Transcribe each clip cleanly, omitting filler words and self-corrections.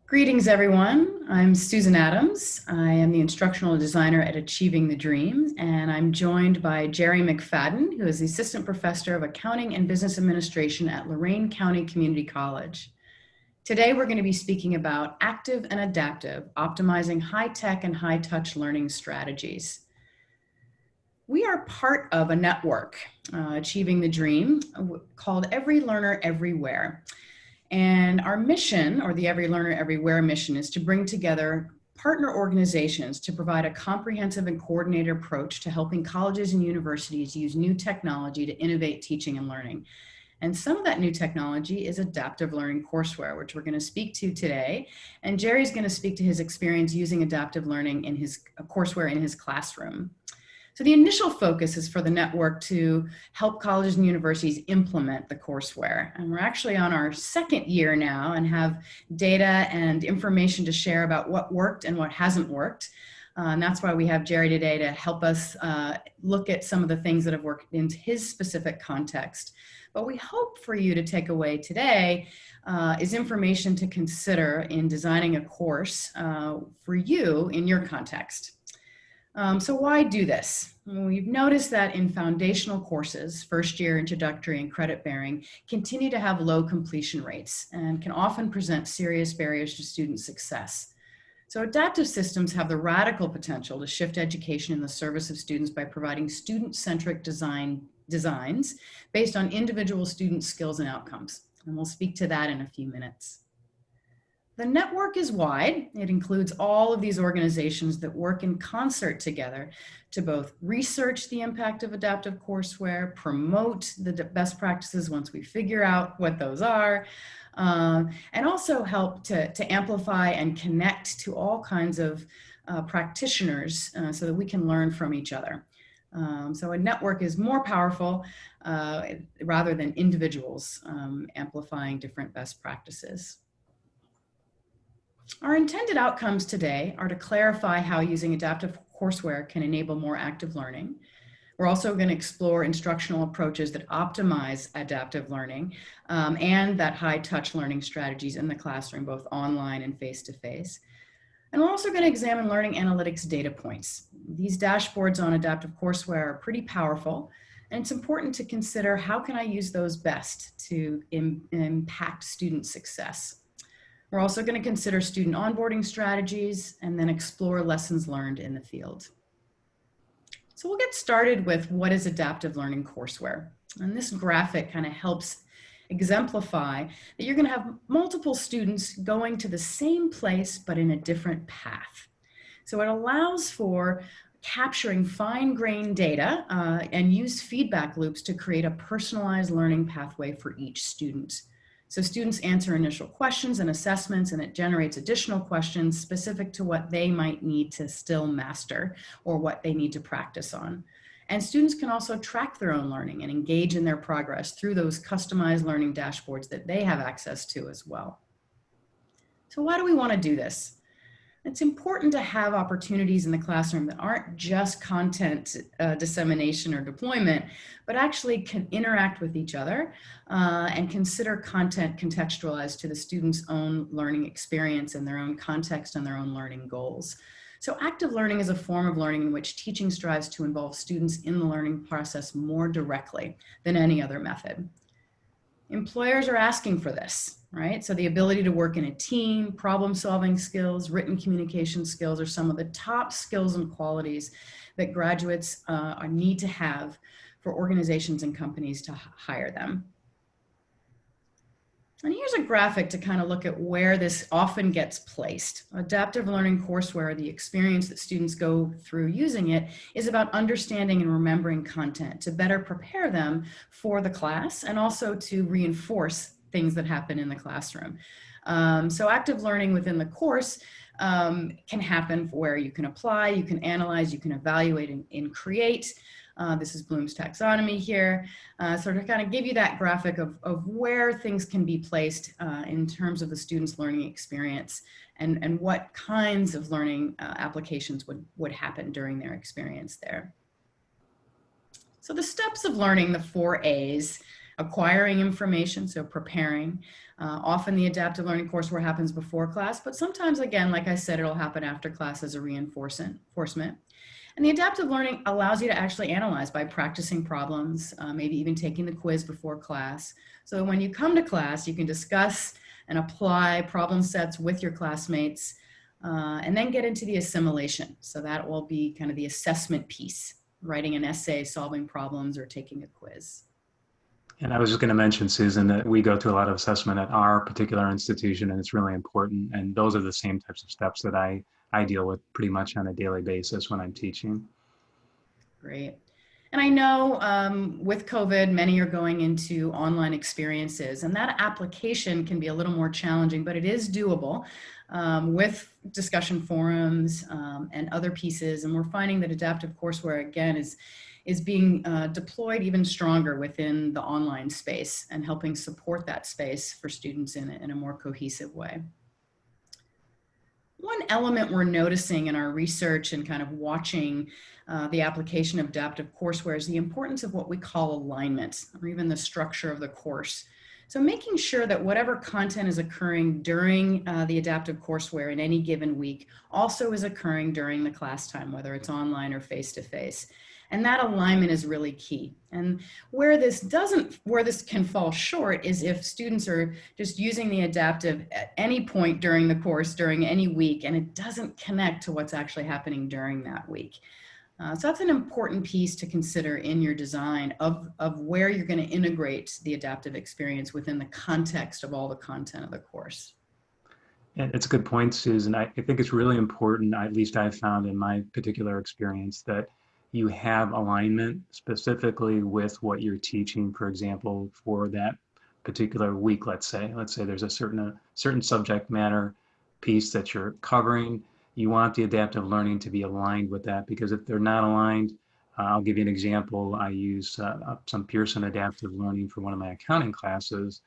Greetings, everyone. I'm Susan Adams. I am the instructional designer at Achieving the Dream, and I'm joined by Jerry McFadden, who is the assistant professor of accounting and business administration at Lorain County Community College. Today, we're going to be speaking about active and adaptive, optimizing high-tech and high-touch learning strategies. We are part of a network, Achieving the Dream, called Every Learner Everywhere. And our mission, or the Every Learner Everywhere mission, is to bring together partner organizations to provide a comprehensive and coordinated approach to helping colleges and universities use new technology to innovate teaching and learning. And some of that new technology is adaptive learning courseware, which we're going to speak to today. And Jerry's going to speak to his experience using adaptive learning in his courseware in his classroom. So the initial focus is for the network to help colleges and universities implement the courseware. And we're actually on our second year now and have data and information to share about what worked and what hasn't worked. And that's why we have Jerry today to help us look at some of the things that have worked in his specific context. But we hope for you to take away today is information to consider in designing a course for you in your context. So why do this? We've noticed that in foundational courses, first year introductory and credit bearing, continue to have low completion rates and can often present serious barriers to student success. So adaptive systems have the radical potential to shift education in the service of students by providing student-centric designs based on individual student skills and outcomes. And we'll speak to that in a few minutes. The network is wide. It includes all of these organizations that work in concert together to both research the impact of adaptive courseware, promote the best practices once we figure out what those are, and also help to amplify and connect to all kinds of practitioners so that we can learn from each other. So a network is more powerful rather than individuals amplifying different best practices. Our intended outcomes today are to clarify how using adaptive courseware can enable more active learning. We're also going to explore instructional approaches that optimize adaptive learning and that high-touch learning strategies in the classroom, both online and face-to-face. And we're also going to examine learning analytics data points. These dashboards on adaptive courseware are pretty powerful, and it's important to consider how can I use those best to impact student success. We're also going to consider student onboarding strategies and then explore lessons learned in the field. So we'll get started with what is adaptive learning courseware. And this graphic kind of helps exemplify that you're going to have multiple students going to the same place but in a different path. So it allows for capturing fine-grained data and use feedback loops to create a personalized learning pathway for each student. So students answer initial questions and assessments, and it generates additional questions specific to what they might need to still master or what they need to practice on. And students can also track their own learning and engage in their progress through those customized learning dashboards that they have access to as well. So why do we want to do this? It's important to have opportunities in the classroom that aren't just content dissemination or deployment, but actually can interact with each other and consider content contextualized to the student's own learning experience and their own context and their own learning goals. So active learning is a form of learning in which teaching strives to involve students in the learning process more directly than any other method. Employers are asking for this, right? So the ability to work in a team, problem-solving skills, written communication skills are some of the top skills and qualities that graduates need to have for organizations and companies to hire them. And here's a graphic to kind of look at where this often gets placed. Adaptive learning courseware, the experience that students go through using it, is about understanding and remembering content to better prepare them for the class and also to reinforce things that happen in the classroom. So active learning within the course can happen where you can apply, you can analyze, you can evaluate and create. This is Bloom's taxonomy here. So to kind of give you that graphic of where things can be placed in terms of the student's learning experience and what kinds of learning applications would happen during their experience there. So the steps of learning, the 4 A's, acquiring information, so preparing. Often the adaptive learning courseware happens before class, but sometimes, again, like I said, it'll happen after class as a reinforcement. And the adaptive learning allows you to actually analyze by practicing problems, maybe even taking the quiz before class. So when you come to class, you can discuss and apply problem sets with your classmates, and then get into the assimilation. So that will be kind of the assessment piece, writing an essay, solving problems, or taking a quiz. And I was just going to mention, Susan, that we go through a lot of assessment at our particular institution, and it's really important. And those are the same types of steps that I deal with pretty much on a daily basis when I'm teaching. Great. And I know with COVID, many are going into online experiences, and that application can be a little more challenging, but it is doable with discussion forums and other pieces. And we're finding that adaptive courseware, again, is being deployed even stronger within the online space and helping support that space for students in a more cohesive way. One element we're noticing in our research and kind of watching the application of adaptive courseware is the importance of what we call alignment, or even the structure of the course. So making sure that whatever content is occurring during the adaptive courseware in any given week also is occurring during the class time, whether it's online or face-to-face. And that alignment is really key. And where this can fall short is if students are just using the adaptive at any point during the course, during any week, and it doesn't connect to what's actually happening during that week. So that's an important piece to consider in your design of where you're going to integrate the adaptive experience within the context of all the content of the course. And it's a good point, Susan. I think it's really important, at least I've found in my particular experience, that you have alignment specifically with what you're teaching, for example, for that particular week, let's say there's a certain subject matter piece that you're covering. You want the adaptive learning to be aligned with that, because if they're not aligned, I'll give you an example. I use some Pearson adaptive learning for one of my accounting classes.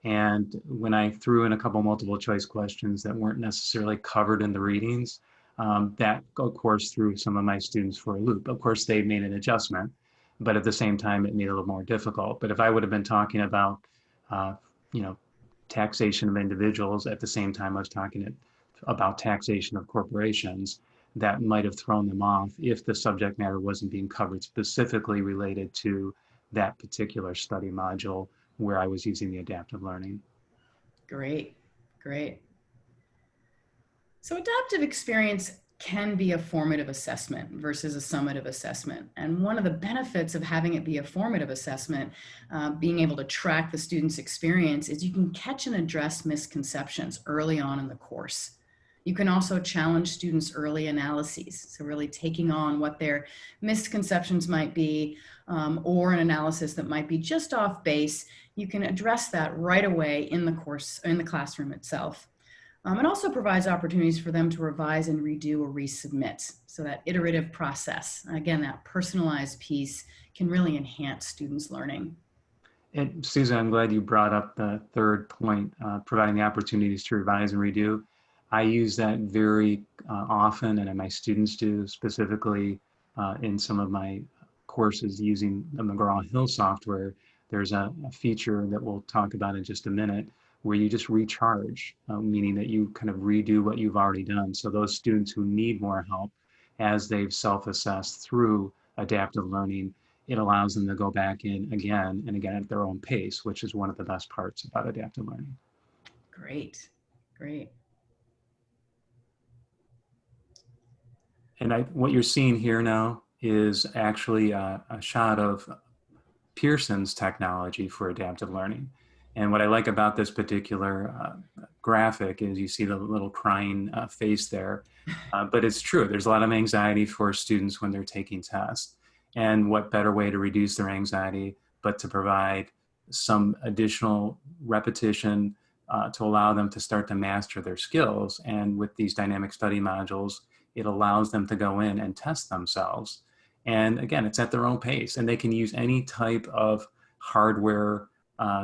And when I threw in a couple multiple choice questions that weren't necessarily covered in the readings, that of course threw some of my students for a loop. Of course, they made an adjustment, but at the same time, it made it a little more difficult. But if I would have been talking about, taxation of individuals at the same time I was talking about taxation of corporations, that might have thrown them off if the subject matter wasn't being covered specifically related to that particular study module where I was using the adaptive learning. Great, great. So adaptive experience can be a formative assessment versus a summative assessment. And one of the benefits of having it be a formative assessment, being able to track the student's experience, is you can catch and address misconceptions early on in the course. You can also challenge students' early analyses. So really taking on what their misconceptions might be, or an analysis that might be just off base. You can address that right away in the course, in the classroom itself. It also provides opportunities for them to revise and redo or resubmit. So that iterative process, again, that personalized piece can really enhance students' learning. And Susan, I'm glad you brought up the third point, providing the opportunities to revise and redo. I use that very often, and my students do, specifically in some of my courses using the McGraw-Hill software. There's a feature that we'll talk about in just a minute where you just recharge, meaning that you kind of redo what you've already done. So those students who need more help as they've self-assessed through adaptive learning, it allows them to go back in again and again at their own pace, which is one of the best parts about adaptive learning. Great, great. And what you're seeing here now is actually a shot of Pearson's technology for adaptive learning. And what I like about this particular graphic is you see the little crying face there. But it's true, there's a lot of anxiety for students when they're taking tests. And what better way to reduce their anxiety but to provide some additional repetition to allow them to start to master their skills. And with these dynamic study modules, it allows them to go in and test themselves. And again, it's at their own pace, and they can use any type of hardware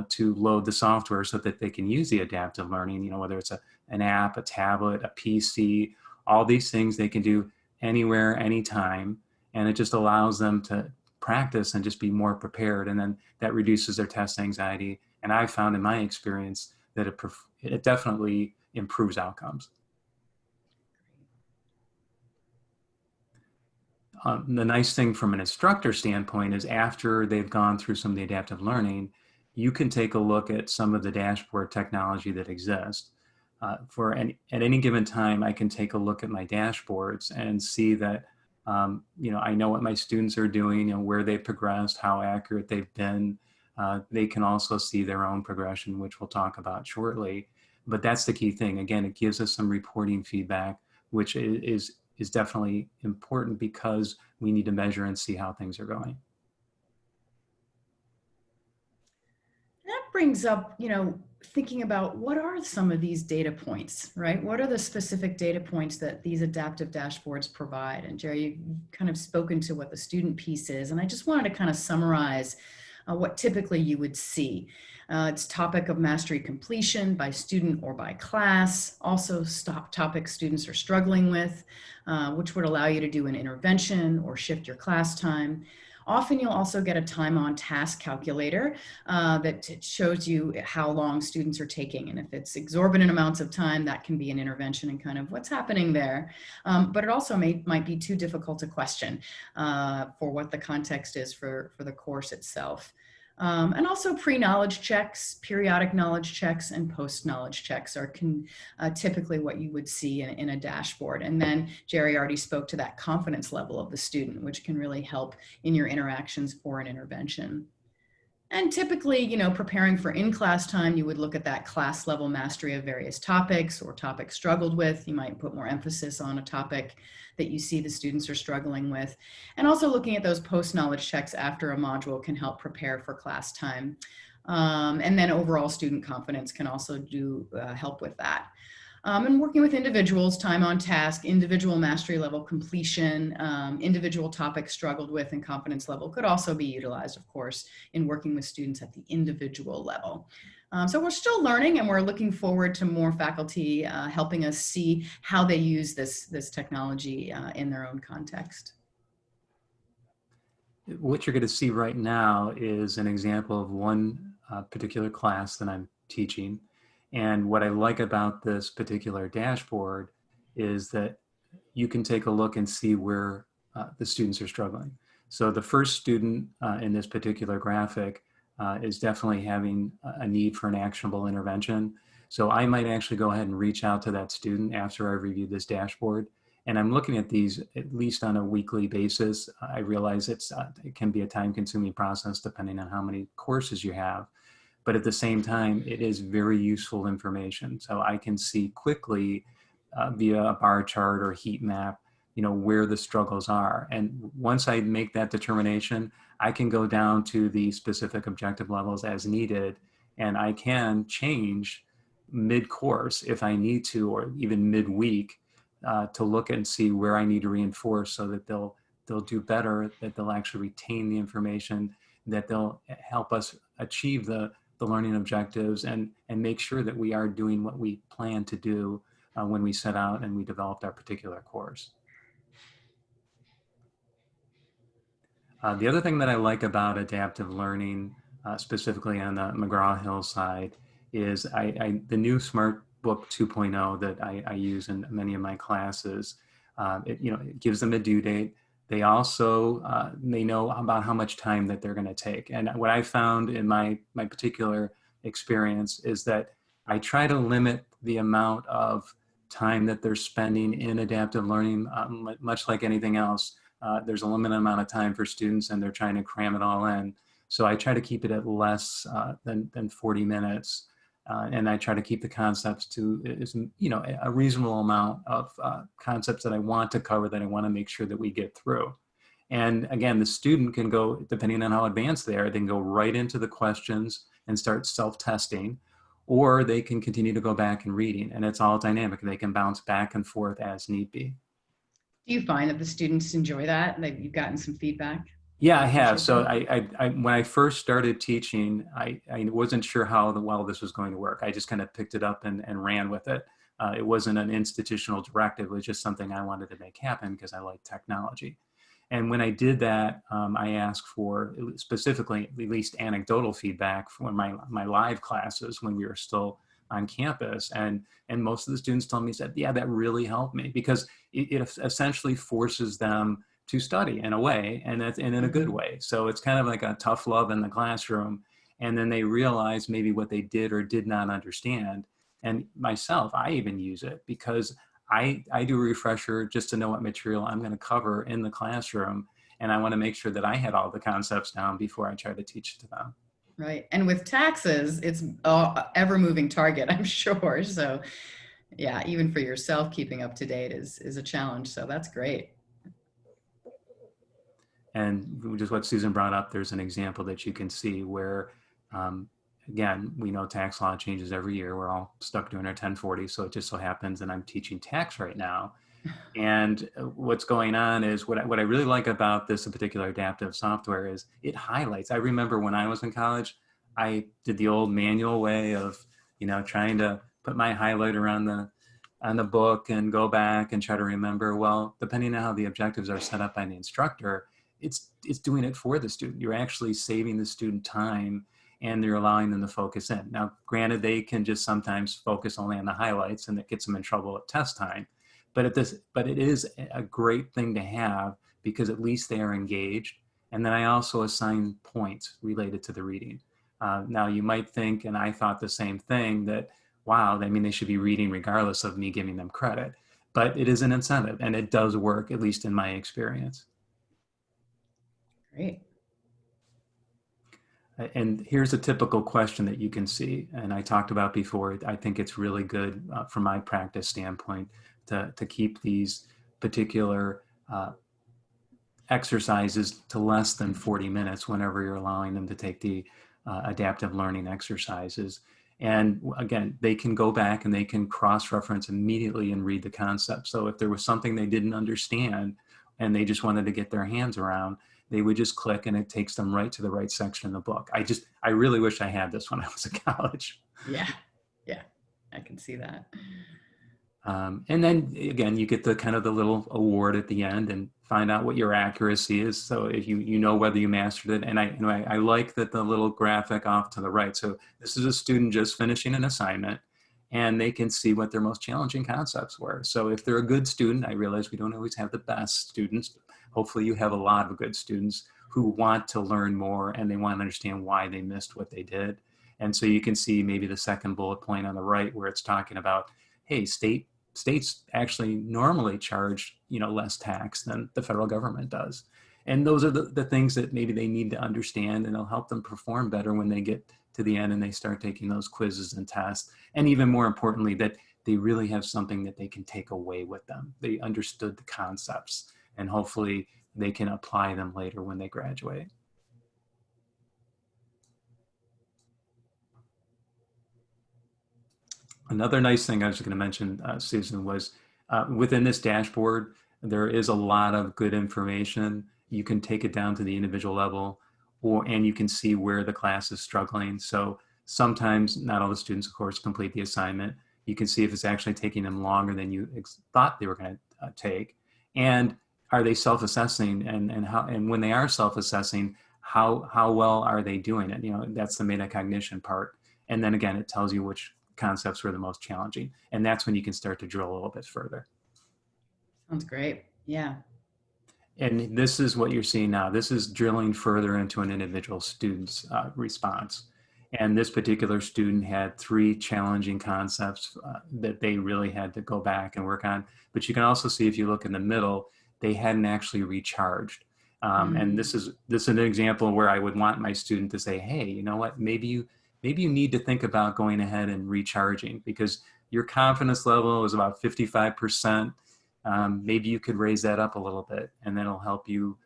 to load the software so that they can use the adaptive learning, whether it's an app, a tablet, a PC, all these things they can do anywhere, anytime. And it just allows them to practice and just be more prepared. And then that reduces their test anxiety. And I found in my experience that it definitely improves outcomes. The nice thing from an instructor standpoint is after they've gone through some of the adaptive learning, you can take a look at some of the dashboard technology that exists. At any given time, I can take a look at my dashboards and see that, I know what my students are doing and where they've progressed, how accurate they've been. They can also see their own progression, which we'll talk about shortly. But that's the key thing. Again, it gives us some reporting feedback, which is definitely important because we need to measure and see how things are going. That brings up, thinking about what are some of these data points, right? What are the specific data points that these adaptive dashboards provide? And Jerry, you've kind of spoken to what the student piece is, and I just wanted to kind of summarize what typically you would see. It's topic of mastery completion by student or by class, also topics students are struggling with, which would allow you to do an intervention or shift your class time. Often you'll also get a time on task calculator that shows you how long students are taking. And if it's exorbitant amounts of time, that can be an intervention and kind of what's happening there. But it also might be too difficult a question for what the context is for the course itself. And also pre-knowledge checks, periodic knowledge checks, and post-knowledge checks are typically what you would see in a dashboard. And then Jerry already spoke to that confidence level of the student, which can really help in your interactions for an intervention. And typically, preparing for in-class time, you would look at that class level mastery of various topics or topics struggled with. You might put more emphasis on a topic that you see the students are struggling with. And also looking at those post-knowledge checks after a module can help prepare for class time. And then overall student confidence can also help with that. And working with individuals, time on task, individual mastery level completion, individual topics struggled with, and confidence level could also be utilized, of course, in working with students at the individual level. So we're still learning, and we're looking forward to more faculty helping us see how they use this technology in their own context. What you're going to see right now is an example of one particular class that I'm teaching. And what I like about this particular dashboard is that you can take a look and see where the students are struggling. So the first student in this particular graphic is definitely having a need for an actionable intervention. So I might actually go ahead and reach out to that student after I review this dashboard. And I'm looking at these at least on a weekly basis. I realize it can be a time-consuming process depending on how many courses you have. But at the same time, it is very useful information. So I can see quickly via a bar chart or heat map, where the struggles are. And once I make that determination, I can go down to the specific objective levels as needed, and I can change mid-course if I need to, or even mid-week to look and see where I need to reinforce so that they'll do better, that they'll actually retain the information, that they'll help us achieve the learning objectives and make sure that we are doing what we plan to do when we set out and we developed our particular course. The other thing that I like about adaptive learning, specifically on the McGraw-Hill side, is the new Smart Book 2.0 that I use in many of my classes. It gives them a due date. They also, they know about how much time that they're going to take. And what I found in my particular experience is that I try to limit the amount of time that they're spending in adaptive learning, much like anything else. There's a limited amount of time for students and they're trying to cram it all in. So I try to keep it at less than 40 minutes. And I try to keep the concepts to, a reasonable amount of concepts that I want to cover, that I want to make sure that we get through. And again, the student can go, depending on how advanced they are, they can go right into the questions and start self-testing, or they can continue to go back and reading, and it's all dynamic. They can bounce back and forth as need be. Do you find that the students enjoy that? That you've gotten some feedback? Yeah, I have. So when I first started teaching, I wasn't sure how well this was going to work. I just kind of picked it up and ran with it. It wasn't an institutional directive. It was just something I wanted to make happen because I like technology. And when I did that, I asked for specifically at least anecdotal feedback from my live classes when we were still on campus. And most of the students told me, said, yeah, that really helped me, because it essentially forces them to study in a way, and in a good way. So it's kind of like a tough love in the classroom. And then they realize maybe what they did or did not understand. And myself, I even use it because I do a refresher just to know what material I'm going to cover in the classroom. And I want to make sure that I had all the concepts down before I try to teach to them. Right. And with taxes, it's a ever moving target, I'm sure. So yeah, even for yourself, keeping up to date is a challenge. So that's great. And just what Susan brought up, there's an example that you can see where, again, we know tax law changes every year. We're all stuck doing our 1040. So it just so happens that I'm teaching tax right now. And what's going on is what I really like about this particular adaptive software is it highlights. I remember when I was in college, I did the old manual way of, trying to put my highlighter on the book and go back and try to remember. Well, depending on how the objectives are set up by the instructor, it's doing it for the student. You're actually saving the student time, and they're allowing them to focus in. Now, granted, they can just sometimes focus only on the highlights, and that gets them in trouble at test time. But it is a great thing to have, because at least they are engaged. And then I also assign points related to the reading. Now, you might think, and I thought the same thing, that, wow, they should be reading regardless of me giving them credit. But it is an incentive, and it does work, at least in my experience. Great. And here's a typical question that you can see, and I talked about before. I think it's really good from my practice standpoint to keep these particular exercises to less than 40 minutes whenever you're allowing them to take the adaptive learning exercises. And again, they can go back and they can cross-reference immediately and read the concept. So if there was something they didn't understand and they just wanted to get their hands around, they would just click and it takes them right to the right section in the book. I really wish I had this when I was in college. Yeah. Yeah. I can see that. And then again, you get the kind of the little award at the end and find out what your accuracy is. So if you know whether you mastered it. And I like that the little graphic off to the right. So this is a student just finishing an assignment, and they can see what their most challenging concepts were. So if they're a good student, I realize we don't always have the best students, but hopefully you have a lot of good students who want to learn more and they want to understand why they missed what they did. And so you can see maybe the second bullet point on the right where it's talking about, hey, states actually normally charge less tax than the federal government does. And those are the things that maybe they need to understand, and it'll help them perform better when they get to the end and they start taking those quizzes and tests. And even more importantly, that they really have something that they can take away with them. They understood the concepts, and hopefully they can apply them later when they graduate. Another nice thing I was going to mention, Susan, was within this dashboard, there is a lot of good information. You can take it down to the individual level, and you can see where the class is struggling. So sometimes not all the students, of course, complete the assignment. You can see if it's actually taking them longer than you thought they were going to take. And are they self-assessing, and when they are self-assessing, how well are they doing it? That's the metacognition part. And then again, it tells you which concepts were the most challenging. And that's when you can start to drill a little bit further. Sounds great. Yeah. And this is what you're seeing now. This is drilling further into an individual student's response. And this particular student had 3 challenging concepts that they really had to go back and work on. But you can also see, if you look in the middle, they hadn't actually recharged. And this is an example where I would want my student to say, hey, you know what, maybe you need to think about going ahead and recharging, because your confidence level is about 55%. Maybe you could raise that up a little bit, and then it'll help you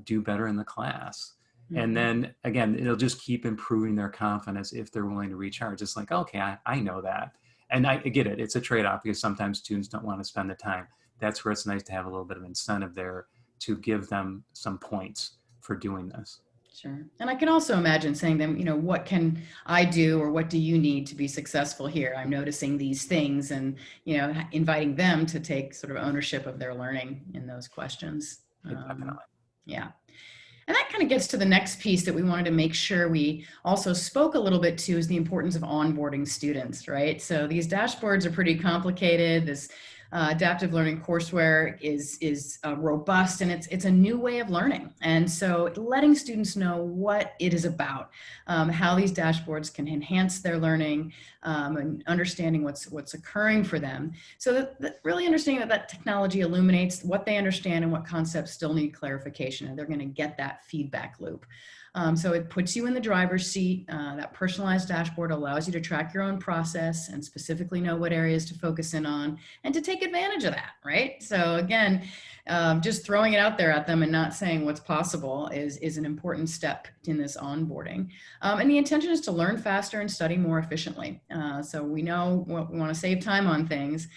do better in the class. Mm-hmm. And then again, it'll just keep improving their confidence if they're willing to recharge. It's like, okay, I know that. And I get it. It's a trade-off, because sometimes students don't want to spend the time. That's where it's nice to have a little bit of incentive there to give them some points for doing this. Sure. And I can also imagine saying to them, what can I do, or what do you need to be successful here? I'm noticing these things, and, inviting them to take sort of ownership of their learning in those questions. Definitely. Yeah. And that kind of gets to the next piece that we wanted to make sure we also spoke a little bit to, is the importance of onboarding students, right? So these dashboards are pretty complicated. This adaptive learning courseware is robust, and it's a new way of learning. And so letting students know what it is about, how these dashboards can enhance their learning, and understanding what's occurring for them. So that really understanding that technology illuminates what they understand and what concepts still need clarification, and they're going to get that feedback loop. So it puts you in the driver's seat. That personalized dashboard allows you to track your own process and specifically know what areas to focus in on and to take advantage of that, right? So again, just throwing it out there at them and not saying what's possible is an important step in this onboarding. And the intention is to learn faster and study more efficiently. So we know we want to save time on things.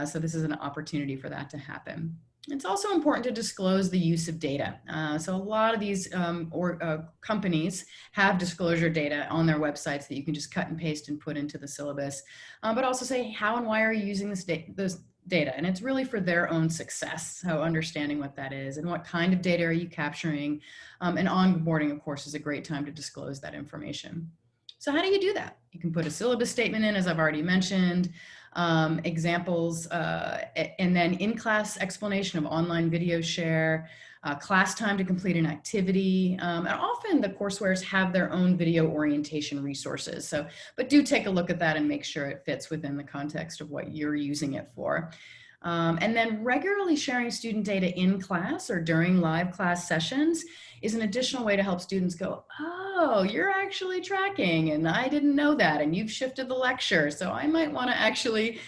So this is an opportunity for that to happen. It's also important to disclose the use of data. So a lot of these companies have disclosure data on their websites that you can just cut and paste and put into the syllabus, but also say how and why are you using this data. And it's really for their own success. So understanding what that is and what kind of data are you capturing. And onboarding, of course, is a great time to disclose that information. So how do you do that? You can put a syllabus statement in, as I've already mentioned, examples, and then in-class explanation of online video share, class time to complete an activity. And often the coursewares have their own video orientation resources. So, but do take a look at that and make sure it fits within the context of what you're using it for. And then regularly sharing student data in class or during live class sessions is an additional way to help students go, oh, you're actually tracking and I didn't know that, and you've shifted the lecture. So I might want to actually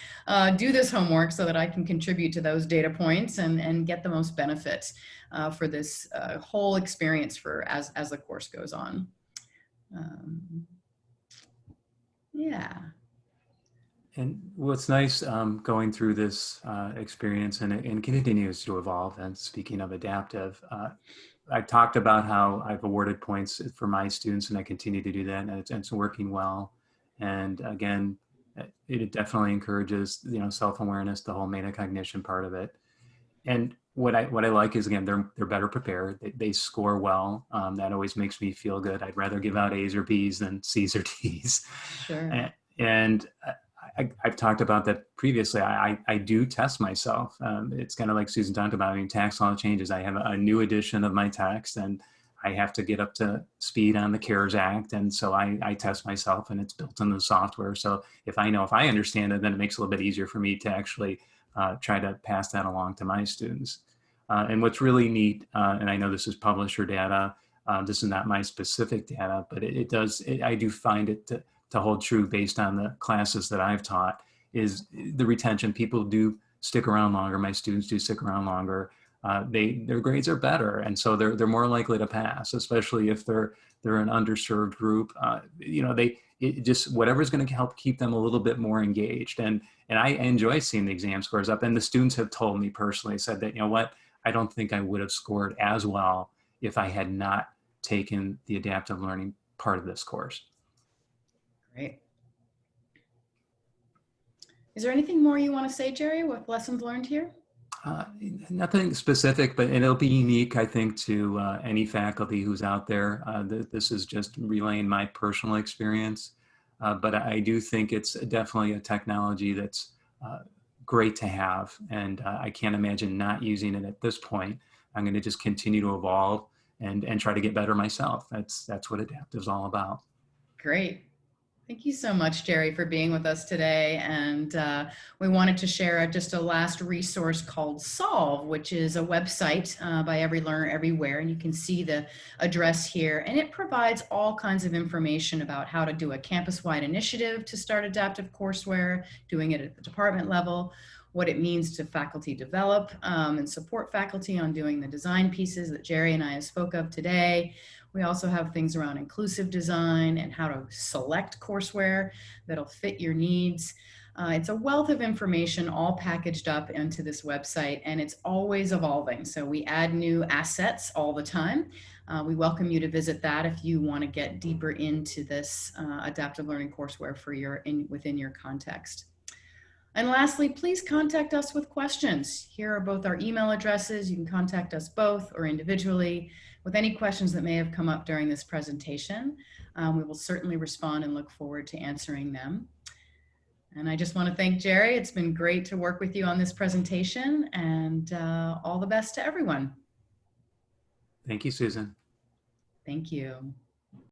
do this homework so that I can contribute to those data points and get the most benefits for this whole experience as the course goes on. Yeah. And what's nice going through this experience, and it continues to evolve, and speaking of adaptive, I've talked about how I've awarded points for my students, and I continue to do that, and it's working well. And again, it definitely encourages, self-awareness, the whole metacognition part of it. And what I like is, again, they're better prepared. They score well. That always makes me feel good. I'd rather give out A's or B's than C's or D's. Sure. And I've talked about that previously. I do test myself. It's kind of like Susan talked about. I mean, tax law changes. I have a new edition of my text, and I have to get up to speed on the CARES Act. And so I test myself, and it's built into the software. So if I understand it, then it makes it a little bit easier for me to actually try to pass that along to my students. And what's really neat, and I know this is publisher data, this is not my specific data, but I do find it to hold true based on the classes that I've taught, is the retention. People do stick around longer. My students do stick around longer. Their grades are better, and so they're more likely to pass, especially if they're an underserved group. Whatever's going to help keep them a little bit more engaged. And I enjoy seeing the exam scores up. And the students have told me personally, said that, I don't think I would have scored as well if I had not taken the adaptive learning part of this course. Great. Is there anything more you want to say, Jerry, with lessons learned here? Nothing specific, but it'll be unique, I think, to any faculty who's out there. This is just relaying my personal experience, but I do think it's definitely a technology that's great to have, and I can't imagine not using it at this point. I'm going to just continue to evolve and try to get better myself. That's what adaptive is all about. Great. Thank you so much, Jerry, for being with us today. And we wanted to share just a last resource called Solve, which is a website by Every Learner Everywhere. And you can see the address here. And it provides all kinds of information about how to do a campus-wide initiative to start adaptive courseware, doing it at the department level, what it means to faculty develop and support faculty on doing the design pieces that Jerry and I spoke of today. We also have things around inclusive design and how to select courseware that'll fit your needs. It's a wealth of information all packaged up into this website, and it's always evolving. So we add new assets all the time. We welcome you to visit that if you want to get deeper into this adaptive learning courseware for within your context. And lastly, please contact us with questions. Here are both our email addresses. You can contact us both or individually with any questions that may have come up during this presentation. We will certainly respond and look forward to answering them. And I just want to thank Jerry. It's been great to work with you on this presentation, and all the best to everyone. Thank you, Susan. Thank you.